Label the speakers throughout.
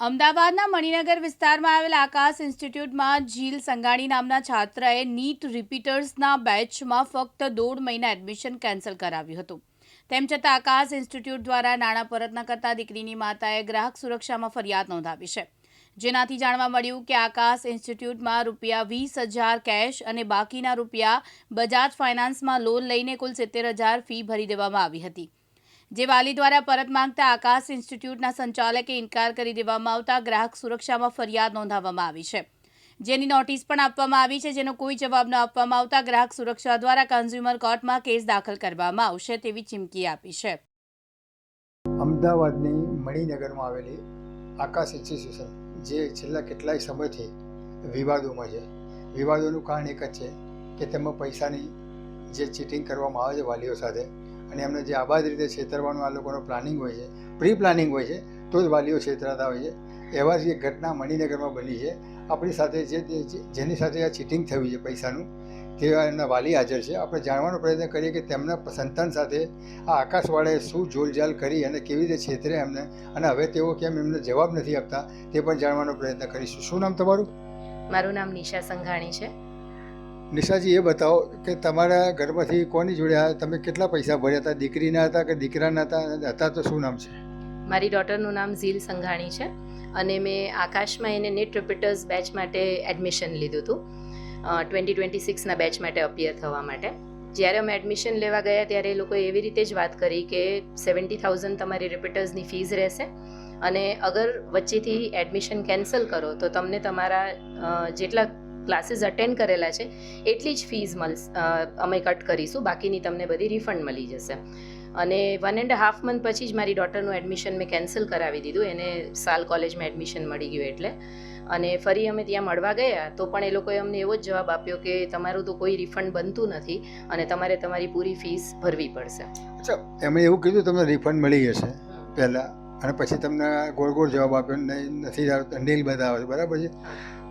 Speaker 1: અમદાવાદના મણિનગર વિસ્તારમાં આવેલ આકાશ ઇન્સ્ટિટ્યૂટમાં જીલ સંઘાણી નામના છાત્રએ નીટ રિપીટર્સના બેચમાં ફક્ત 1.5 મહિના એડમિશન કેન્સલ કરાવ્યું હતું. તેમ છતાં આકાશ ઇન્સ્ટિટ્યૂટ દ્વારા નાણાં પરત ન કરતા દીકરીની માતાએ ગ્રાહક સુરક્ષામાં ફરિયાદ નોંધાવી છે. જેનાથી જાણવા મળ્યું કે આકાશ ઇન્સ્ટિટ્યૂટમાં ₹20,000 કેશ અને બાકીના રૂપિયા બજાજ ફાઇનાન્સમાં લોન લઈને કુલ 70,000 ફી ભરી દેવામાં આવી હતી. જે વાલી દ્વારા પરત માંગતા આકાશ ઇન્સ્ટિટ્યૂટના સંચાલકે ઇનકાર કરી દેવામાં આવતા ગ્રાહક સુરક્ષામાં ફરિયાદ નોંધાવવામાં આવી છે, જેની નોટિસ પણ આપવામાં આવી છે, જેનો કોઈ જવાબ ન આપવામાં આવતા ગ્રાહક સુરક્ષા દ્વારા કન્ઝ્યુમર કોર્ટમાં કેસ દાખલ કરવામાં આવશે તેવી ચીમકી આપી છે.
Speaker 2: અમદાવાદની મણિનગરમાં આવેલી આકાશ ઇન્સ્ટિટ્યુશન જે છેલ્લા કેટલાય સમયથી વિવાદોમાં છે. વિવાદોનું કારણ એક જ છે કે તેમાં પૈસાની જે ચીટિંગ કરવામાં આવે છે વાલીઓ સાથે, અને એમને જે આબાદ રીતે છેતરવાનું આ લોકોનો પ્લાનિંગ હોય છે, પ્રી પ્લાનિંગ હોય છે, તો જ વાલીઓ છેતરાતા હોય છે. એવા જ એક ઘટના મણિનગરમાં બની છે. આપણી સાથે જેની સાથે આ ચીટિંગ થયું છે પૈસાનું, તેવા એમના વાલી હાજર છે. આપણે જાણવાનો પ્રયત્ન કરીએ કે તેમના સંતાન સાથે આ આકાશવાળાએ શું જોલજાલ કરી અને કેવી રીતે છેતરે એમને, અને હવે તેઓ કેમ એમને જવાબ નથી આપતા તે પણ જાણવાનો પ્રયત્ન કરીશું. શું નામ તમારું?
Speaker 3: મારું નામ નિશા સંઘાણી છે.
Speaker 2: નિશાજી, એ બતાવો કે તમારા ઘરમાંથી કોની જોડે તમે કેટલા પૈસા ભર્યા હતા? દીકરીના હતા કે દીકરાના હતા તો શું નામ છે?
Speaker 3: મારી ડોટરનું નામ ઝીલ સંઘાણી છે અને મેં આકાશમાં એને નેટ રિપીટર્સ બેચ માટે એડમિશન લીધું હતું 2026ના બેચ માટે અપિયર થવા માટે. જ્યારે અમે એડમિશન લેવા ગયા ત્યારે એ લોકોએ એવી રીતે જ વાત કરી કે 70,000 તમારી રિપીટર્સની ફીસ રહેશે, અને અગર વચ્ચેથી એડમિશન કેન્સલ કરો તો તમને તમારા જેટલા ક્લાસીસ અટેન્ડ કરેલા છે એટલી જ ફીસ અમે કટ કરીશું, બાકીની તમને બધી રિફંડ મળી જશે. અને 1.5 મંથ પછી જ મારી ડોટરનું એડમિશન મેં કેન્સલ કરાવી દીધું, એને સાલ કોલેજમાં એડમિશન મળી ગયું એટલે. અને ફરી અમે ત્યાં મળવા ગયા તો પણ એ લોકોએ અમને એવો જ જવાબ આપ્યો કે તમારું તો કોઈ રિફંડ બનતું નથી અને તમારે તમારી પૂરી ફીસ ભરવી પડશે.
Speaker 2: અચ્છા, એમણે એવું કીધું તમને રિફંડ મળી જશે પહેલાં, અને પછી તમને ગોળ ગોળ જવાબ આપ્યો નથી નીલ બતાવે, બરાબર છે?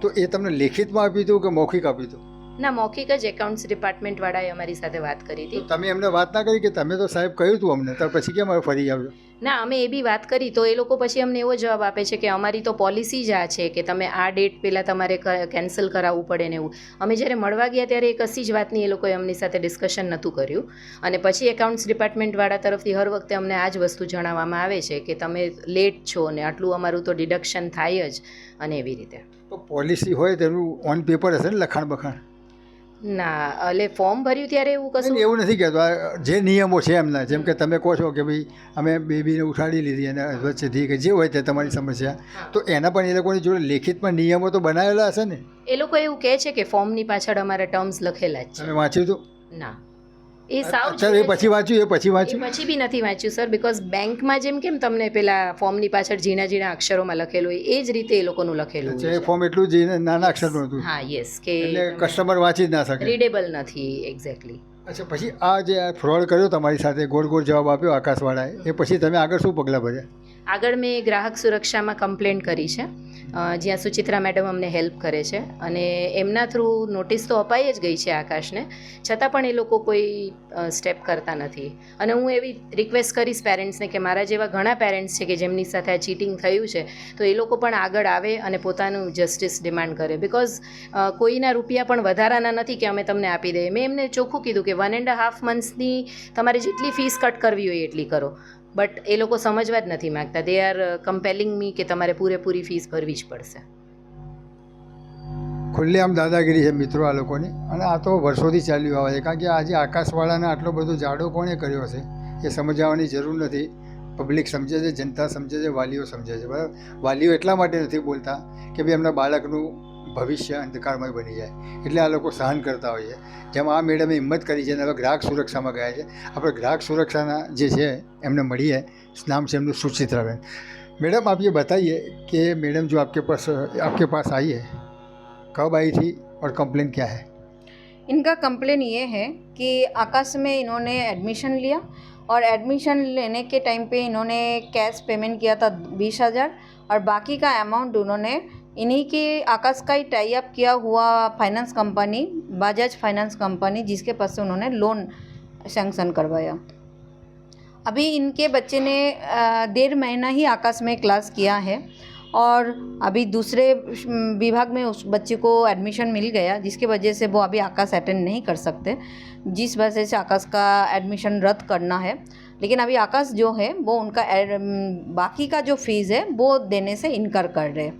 Speaker 2: તો એ તમને લેખિતમાં આપ્યું હતું કે મૌખિક આપ્યું હતું?
Speaker 3: ના, મૌખિક જ. એકાઉન્ટ્સ ડિપાર્ટમેન્ટવાળાએ અમારી સાથે વાત કરી હતી.
Speaker 2: તમે એમને વાત ના કરી કે તમે તો સાહેબ કહ્યું હતું અમને, તો પછી કેમ ફરી આવ્યો?
Speaker 3: ના, અમે એ બી વાત કરી તો એ લોકો પછી અમને એવો જવાબ આપે છે કે અમારી તો પોલિસી જ આ છે કે તમે આ ડેટ પહેલાં તમારે કેન્સલ કરાવવું પડે ને એવું. અમે જ્યારે મળવા ગયા ત્યારે એ કશી જ વાતની એ લોકોએ અમની સાથે ડિસ્કશન નહોતું કર્યું, અને પછી એકાઉન્ટ્સ ડિપાર્ટમેન્ટવાળા તરફથી હર વખતે અમને આ જ વસ્તુ જણાવવામાં આવે છે કે તમે લેટ છો ને આટલું અમારું તો ડિડક્શન થાય જ, અને એવી રીતે.
Speaker 2: તો પોલિસી હોય તેનું ઓન પેપર હશે ને, લખાણ બખાણ?
Speaker 3: ના, એટલે ફોર્મ ભર્યું ત્યારે એવું કશું
Speaker 2: એવું નથી કહેતો. જે નિયમો છે એમના, જેમ કે તમે કહો છો કે ભાઈ અમે બેબીને ઉઠાડી લીધી અને વચ્ચેથી કે જે હોય તે તમારી સમસ્યા, તો એના પણ એ લોકોની જોડે લેખિતમાં નિયમો તો બનાવેલા હશે ને?
Speaker 3: એ લોકો એવું કહે છે કે ફોર્મની પાછળ અમારા ટર્મ્સ લખેલા જ છે.
Speaker 2: તમે વાંચ્યું હતું?
Speaker 3: ના, એ સાવ
Speaker 2: એ પછી વાંચ્યું?
Speaker 3: પછી બી નથી વાંચ્યું સર, બિકોઝ બેંકમાં જેમ કેમ તમને પેલા ફોર્મની પાછળ ઝીણા ઝીણા અક્ષરોમાં લખેલું હોય એ જ રીતે એ લોકોનું લખેલું
Speaker 2: છે. એ ફોર્મ એટલું જ નાના અક્ષરનું હતું?
Speaker 3: હા, યસ. કે
Speaker 2: એટલે કસ્ટમર વાંચી જ ના શકે,
Speaker 3: રીડેબલ નથી. એક્ઝેક્ટલી.
Speaker 2: અચ્છા, પછી આ જે ફ્રોડ કર્યો તમારી સાથે, ગોળ ગોળ જવાબ આપ્યો આકાશવાળાએ, એ પછી તમે આગળ શું પગલાં ભર્યા?
Speaker 3: આગળ મેં ગ્રાહક સુરક્ષામાં કમ્પ્લેન્ટ કરી છે, જ્યાં સુચિત્રા મેડમ અમને હેલ્પ કરે છે, અને એમના થ્રુ નોટિસ તો અપાઈ જ ગઈ છે આકાશને, છતાં પણ એ લોકો કોઈ સ્ટેપ કરતા નથી. અને હું એવી રિક્વેસ્ટ કરીશ પેરેન્ટ્સને કે મારા જેવા ઘણા પેરેન્ટ્સ છે કે જેમની સાથે આ ચીટિંગ થયું છે, તો એ લોકો પણ આગળ આવે અને પોતાનું જસ્ટિસ ડિમાન્ડ કરે. બિકોઝ કોઈના રૂપિયા પણ વધારાના નથી કે અમે તમને આપી દઈએ. મેં એમને ચોખ્ખું કીધું કે 1.5 મંથ્સની તમારે જેટલી ફીસ કટ કરવી હોય એટલી કરો, બટ એ લોકો સમજવા જ નથી માગતા. દે આર કમ્પેલિંગ મી કે તમારે પૂરેપૂરી ફીસ ભરવી જ પડશે.
Speaker 2: ખુલ્લેઆમ દાદાગીરી છે મિત્રો આ લોકોની, અને આ તો વર્ષોથી ચાલ્યું આવે છે. કારણ કે આજે આકાશવાળાને આટલો બધો જાડો કોણે કર્યો હશે એ સમજાવવાની જરૂર નથી. પબ્લિક સમજે છે, જનતા સમજે છે, વાલીઓ સમજે છે, બરાબર? વાલીઓ એટલા માટે નથી બોલતા કે ભાઈ એમના બાળકનું ભવિષ્ય અંધકારમય બની જાય, એટલે આ લોકો સહન કરતા હોય છે. જેમ આ મેડમે હિંમત કરી છે અને હવે ગ્રાહક સુરક્ષામાં ગયા છે. આપણે ગ્રાહક સુરક્ષાના જે છે એમને મળીએ. નામ છે એમનું सुचित्रा. मैडम आप ये बताइए कि मैडम जो आपके पास आई है, कब आई थी और कंप्लेन क्या है?
Speaker 4: इनका कंप्लेन ये है कि आकाश में इन्होंने एडमिशन लिया और एडमिशन लेने के टाइम पे इन्होंने कैश पेमेंट किया था 20,000, और बाकी का अमाउंट उन्होंने इन्हीं के आकाश का ही टाई अप किया हुआ finance company Bajaj finance company, जिसके पास से उन्होंने लोन सैंक्शन करवाया. अभी इनके बच्चे ने 1.5 महीना ही आकाश में क्लास किया है, और अभी दूसरे विभाग में उस बच्चे को एडमिशन मिल गया, जिसकी वजह से वो अभी आकाश अटेंड नहीं कर सकते, जिस वजह से आकाश का एडमिशन रद्द करना है। लेकिन अभी आकाश जो है वो उनका बाकी का जो फीस है वो देने से इनकार कर रहे हैं,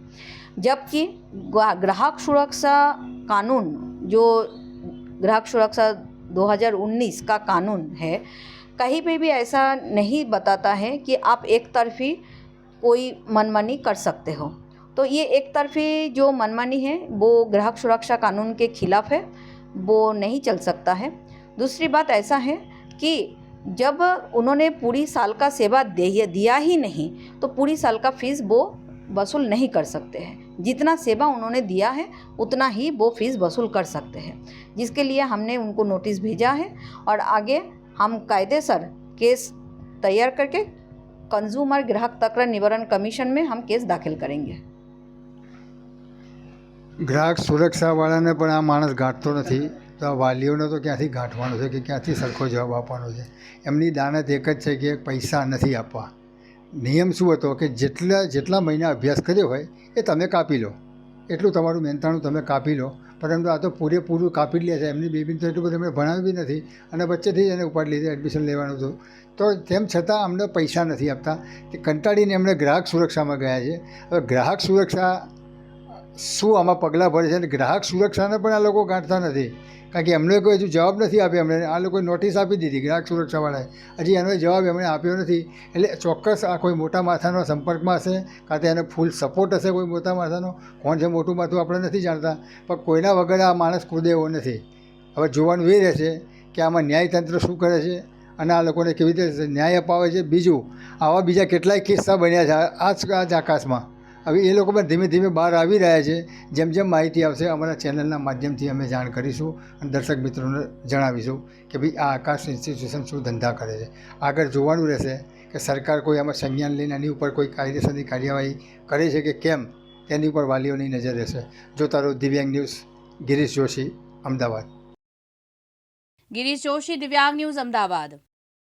Speaker 4: जबकि ग्राहक सुरक्षा कानून जो ग्राहक सुरक्षा 2019 का कानून है, कहीं पे भी ऐसा नहीं बताता है कि आप एक तरफी कोई मनमानी कर सकते हो। तो ये एक तरफी जो मनमानी है वो ग्राहक सुरक्षा कानून के खिलाफ है, वो नहीं चल सकता है। दूसरी बात ऐसा है कि जब उन्होंने पूरी साल का सेवा दिया ही नहीं तो पूरी साल का फीस वो वसूल नहीं कर सकते हैं। जितना सेवा उन्होंने दिया है उतना ही वो फीस वसूल कर सकते हैं, जिसके लिए हमने उनको नोटिस भेजा है और आगे हम कायदेसर केस तैयार करके कंज्यूमर ग्राहक तक्रार निवारण कमीशन में हम केस दाखिल करेंगे।
Speaker 2: ગ્રાહક સુરક્ષાવાળાને પણ આ માણસ ગાંઠતો નથી, તો આ વાલીઓને તો ક્યાંથી ગાંઠવાનો છે કે ક્યાંથી સરખો જવાબ આપવાનો છે? એમની દાનત એક જ છે કે પૈસા નથી આપવા. નિયમ શું હતો કે જેટલા મહિના અભ્યાસ કર્યો હોય એ તમે કાપી લો, એટલું તમારું મહેનતાણું તમે કાપી લો. પરંતુ આ તો પૂરેપૂરું કાપી લે છે. એમની બેબીને તો એટલું બધું એમણે ભણાવ્યું બી નથી અને વચ્ચેથી જ એને ઉપાડી લીધી, એડમિશન લેવાનું હતું. તો તેમ છતાં અમને પૈસા નથી આપતા. તે કંટાળીને એમણે ગ્રાહક સુરક્ષામાં ગયા છે. હવે ગ્રાહક સુરક્ષા શું આમાં પગલાં ભરે છે અને ગ્રાહક સુરક્ષાને પણ આ લોકો ગાંઠતા નથી, કારણ કે એમને કોઈ હજુ જવાબ નથી આપ્યો. એમણે આ લોકોએ નોટિસ આપી દીધી ગ્રાહક સુરક્ષાવાળાએ, હજી એનો જવાબ એમણે આપ્યો નથી. એટલે ચોક્કસ આ કોઈ મોટા માથાનો સંપર્કમાં હશે, કાં તો એને ફૂલ સપોર્ટ હશે કોઈ મોટા માથાનો. કોણ છે મોટું માથું આપણે નથી જાણતા, પણ કોઈના વગર આ માણસ કૂદે એવો નથી. હવે જોવાનું એ રહેશે કે આમાં ન્યાયતંત્ર શું કરે છે અને આ લોકોને કેવી રીતે ન્યાય અપાવે છે. બીજું, આવા બીજા કેટલાય કિસ્સા બન્યા છે આ જ આકાશમાં. હવે એ લોકો પણ ધીમે ધીમે બહાર આવી રહ્યા છે. જેમ જેમ માહિતી આવશે અમારા ચેનલના માધ્યમથી અમે જાણ કરીશું અને દર્શક મિત્રોને જણાવીશું કે ભાઈ આ આકાશ ઇન્સ્ટિટ્યુશન શું ધંધા કરે છે. આગળ જોવાનું રહેશે કે સરકાર કોઈ આમાં સંજ્ઞાન લઈને એની ઉપર કોઈ કાયદેસરની કાર્યવાહી કરે છે કે કેમ, તેની ઉપર વાલીઓની નજર રહેશે. જોતા રહો દિવ્યાંગ ન્યૂઝ. ગિરીશ જોશી, અમદાવાદ.
Speaker 1: ગિરીશ જોશી, દિવ્યાંગ ન્યૂઝ, અમદાવાદ.